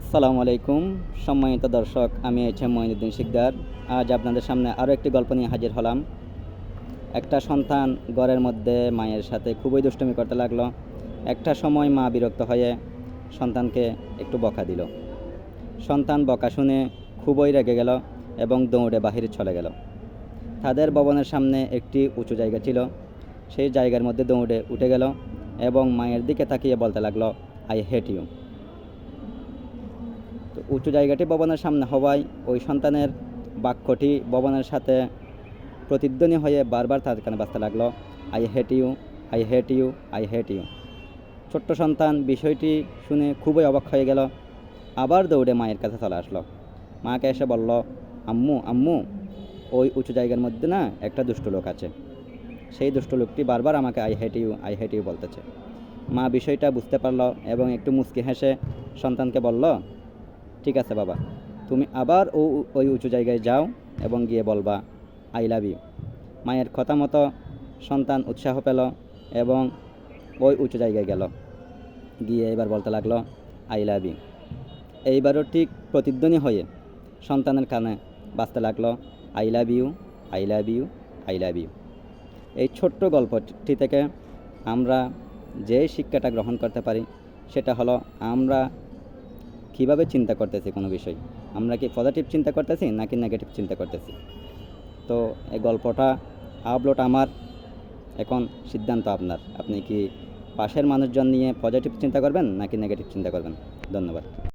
আসসালামু আলাইকুম সম্মানিত দর্শক, আমি এইচএম মঈনুদ্দিন শিকদার। আজ আপনাদের সামনে আরও একটি গল্প নিয়ে হাজির হলাম। একটা সন্তান ঘরের মধ্যে মায়ের সাথে খুবই দুষ্টুমি করতে লাগলো। একটা সময় মা বিরক্ত হয়ে সন্তানকে একটু বকা দিল। সন্তান বকা শুনে খুবই রেগে গেল এবং দৌড়ে বাহিরে চলে গেল। তাদের ভবনের সামনে একটি উঁচু জায়গা ছিল। সেই জায়গার মধ্যে দৌড়ে উঠে গেল এবং মায়ের দিকে তাকিয়ে বলতে লাগলো, আই হেট ইউ। তো উঁচু জায়গাটি ভবনের সামনে হওয়ায় ওই সন্তানের বাক্যটি ভবনের সাথে প্রতিধ্বনি হয়ে বারবার তার কানে বাজতে লাগলো, I hate you, I hate you, I hate you. ছোট্ট সন্তান বিষয়টি শুনে খুবই অবাক হয়ে গেল। আবার দৌড়ে মায়ের কাছে চলে আসলো। মাকে এসে বলল, আম্মু আম্মু, ওই উঁচু জায়গার মধ্যে না একটা দুষ্ট লোক আছে। সেই দুষ্ট লোকটি বারবার আমাকে I hate you, I hate you বলতেছে। মা বিষয়টা বুঝতে পারল এবং একটু মুচকি হেসে সন্তানকে বলল, ঠিক আছে বাবা, তুমি আবার ওই উঁচু জায়গায় যাও এবং গিয়ে বলবা আই লাভ ইউ। মায়ের কথা মতো সন্তান উৎসাহ পেল এবং ওই উঁচু জায়গায় গেল। গিয়ে এবার বলতে লাগলো, আই লাভ ইউ। এইবারও ঠিক প্রতিধ্বনি হয়ে সন্তানের কানে বাজতে লাগলো, I love you, I love you, I love you. এই ছোট্ট গল্পটি থেকে আমরা যে শিক্ষাটা গ্রহণ করতে পারি সেটা হলো, আমরা কীভাবে চিন্তা করতেছি কোনো বিষয়। আমরা কি পজিটিভ চিন্তা করতেছি নাকি নেগেটিভ চিন্তা করতেছি। তো এই গল্পটা আপলোড আমার, এখন সিদ্ধান্ত আপনার। আপনি কি পাশের মানুষজন নিয়ে পজিটিভ চিন্তা করবেন নাকি নেগেটিভ চিন্তা করবেন। ধন্যবাদ।